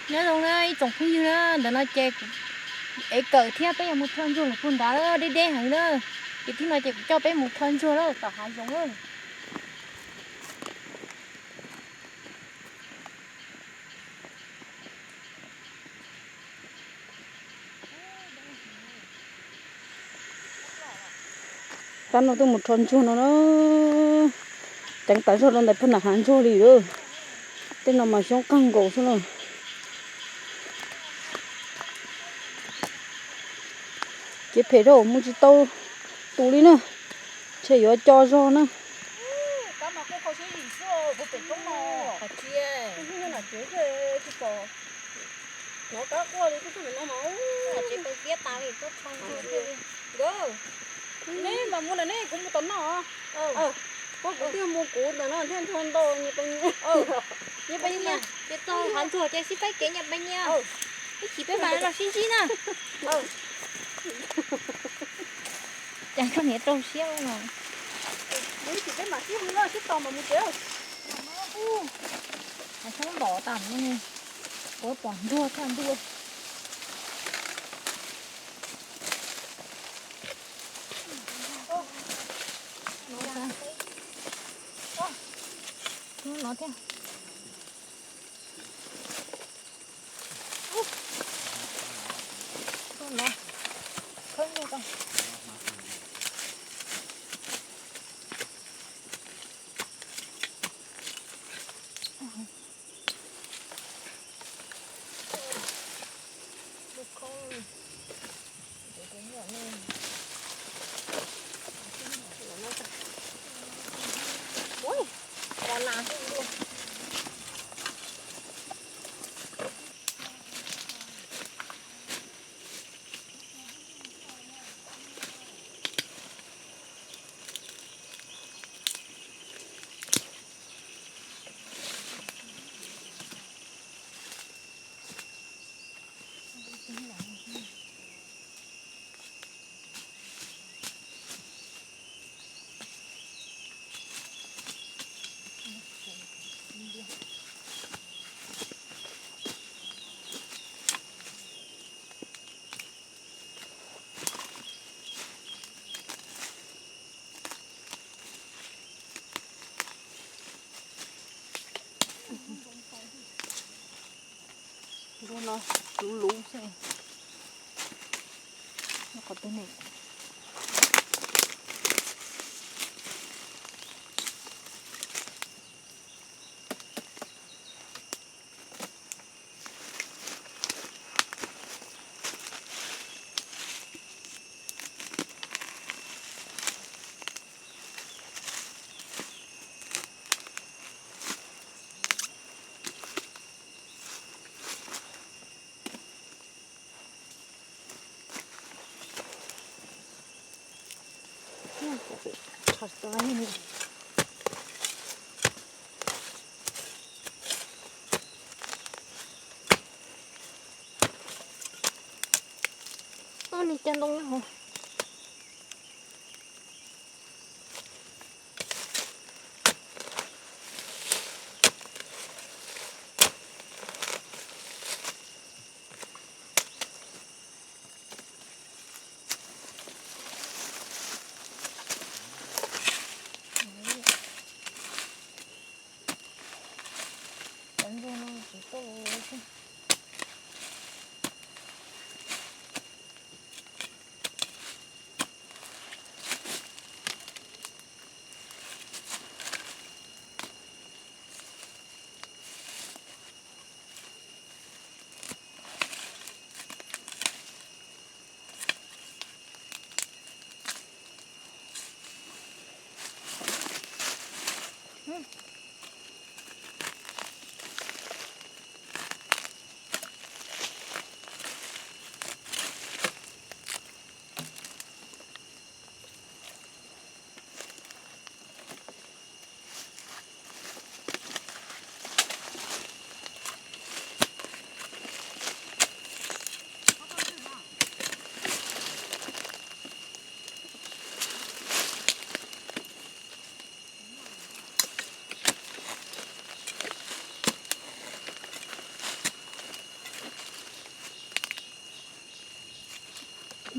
nhớ rồi này trồng phi như đó để nó chơi ấy cởi theo bây giờ một thân rồi là phun đá đó đi đen hàng nữa thì khi mà cho bé một thân rồi đó tao hai giống rồi cắn nó từ một thân chua nó tránh tái cho lần này phân là hán chua đi nữa tên nào mà trong căng cổ xuống rồi cái phế đồ mua chỉ tàu tủ đi nữa chỉ có cho nữa cá mà không có cái gì sao không phải không mà phải chia cái như là chế cái bò nó cá qua đi cái nó máu là chế cái ghét ta thì tốt trong thôi đó nè mà mua này nè cũng một tấn nọ có cái tiêu mua cũ là nó thêm thon to như bao nhiêu như bao nhiêu nha cái to hắn chùa cái xí cái nhà bao nhiêu cái chỉ cái mà nó xinh xinh à chẳng có nghĩa trâu xéo mà đấy chỉ cái mà xí không nó xí to mà mua chéo nó không bỏ tầm này có bỏ đua tham đua nó theo nó không được đâu ôi còn làm gì luôn nó lú lú xem nó có cái này thật to như nó đi chân đông nhau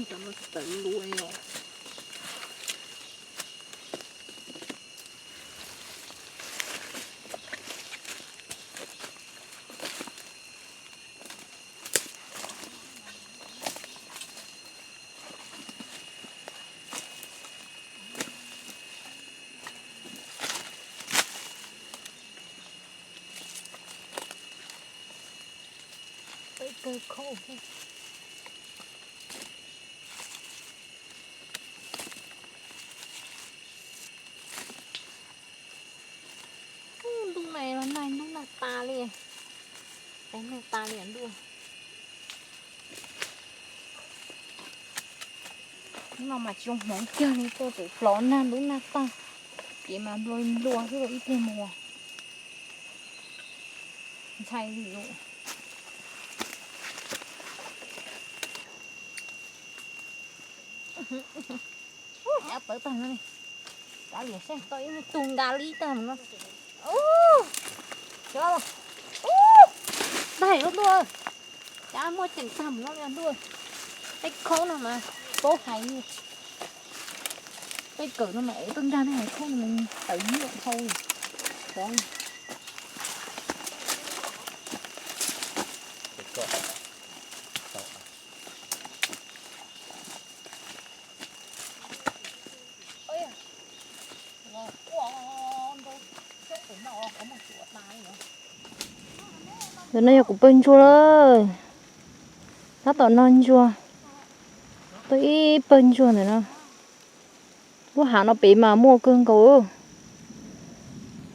Cho nó tự luôn rồi. Cây khô kia. Lúc này lúc là ta liền. Đánh này ta liền luôn. Lúc mà trông món kia này tôi phải lón ra đúng là ta. Vậy mà lôi lùa cái ít thêm mùa. Chay gì rồi. Đã tới tầm này. Đã lìa xem tới tung đá lý tầm nó. Cho. Đẩy nó đua. Đã mua chẳng tầm nó là đua. Cái khổ nào mà cố hay như. Cái cử nó mẹ tung ra này không mình tự nhiên thôi. Đấy. Rồi nó cũng bên chua rồi. Nó tỏ non chua. Tôi bên chua này nó. Bố hạ nó bị mà mua cơn cầu.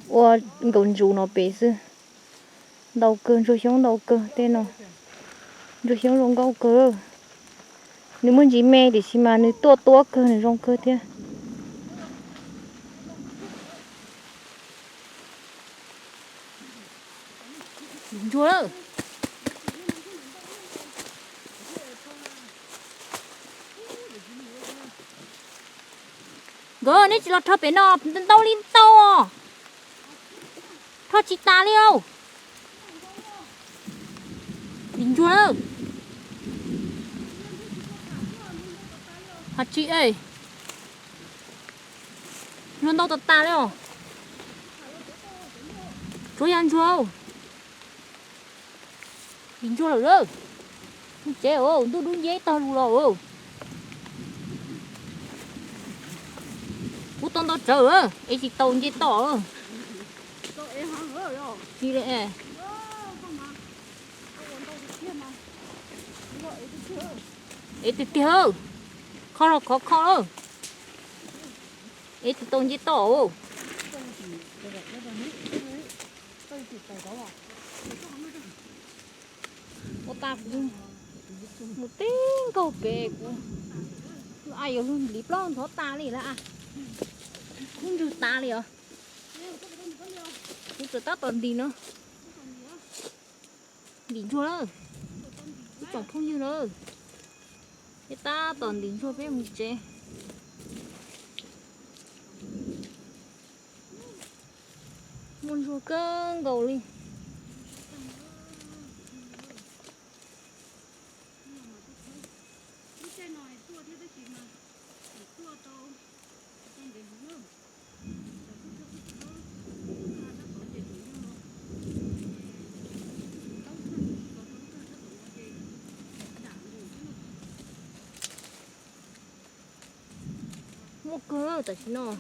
Ủa cơn chú nó bị sư. Đầu cơn rồi xuống đầu cơn tên nó. Rồi xuống rong câu cơ. Nếu muốn chỉ mẹ thì chỉ mà nếu tua cơ này rong cơ thế. Đúng chưa đâu. Gỡ này chỉ là thọ bé nó tao lên tao. Thọ chị ta liêu. Đúng chưa đâu. Hả chị ơi. Nó đâu ta liêu. Chú ăn chưa? Đúng chưa đâu. Chế ơi, tôi đúng giấy tao luôn rồi. Cú tông tao chờ á, ấy chỉ tông giấy tỏ. Gì đấy? Ấy từ kia. Khó rồi. Ấy từ tông giấy tỏ. Ô ta cũng một tiếng cầu bè cũng ai ở luôn líp lon thoát ta này là không được ta này à không được ta toàn đi nữa đi chua nữa chẳng không như nữa cái ta toàn đi chua với một chế muốn chua cơn cầu đi một cơ tại nó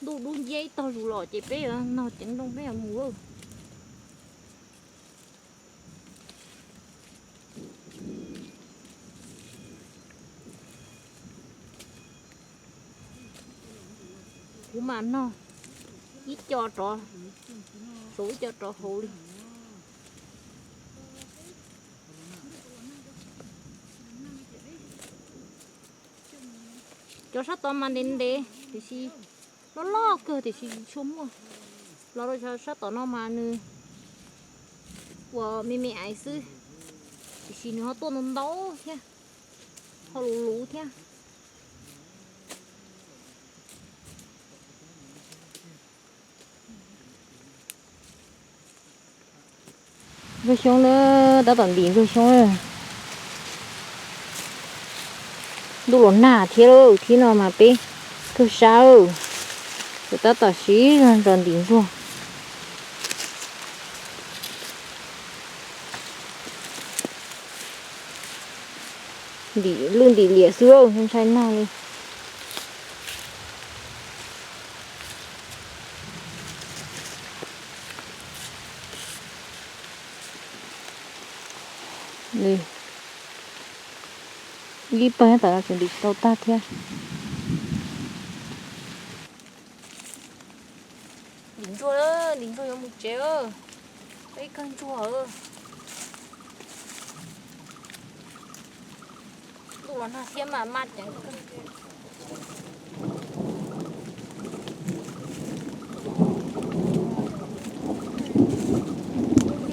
đủ giấy tao dù lọ chị bé nó chẳng đông bé mua của mà nó ít cho trò số cho trò hồ đi cho sát tao mà đến đây thì xí nó lo cơ thì xí xuống mà lo rồi cho sát tao nó mà nữa và mẹ ai xứ thì xí nó to nó đau thế họ lú thế rồi xong nữa đã tận điện rồi xong rồi đủ lỗ nà thế đâu thế nào mà bé cứ sao người ta tỏ xí rồi đỉnh luôn đi luôn đi lìa xưa không sai nào đi đi đi bay tại là chuẩn bị tàu ta thế đỉnh chua đó đỉnh chua một chéo cái con chua đủ nó xem mà mát chẳng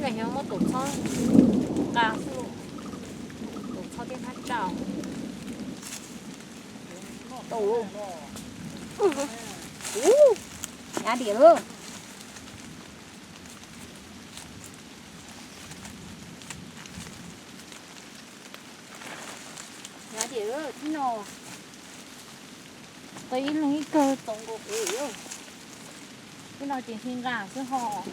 cái này nó tổ cho cà phê tổ cho thêm hạt trào tổ nhà địa luôn nhà địa luôn thế nào tôi lấy cơ tổng cục cái nào chỉ thiên gà chứ họ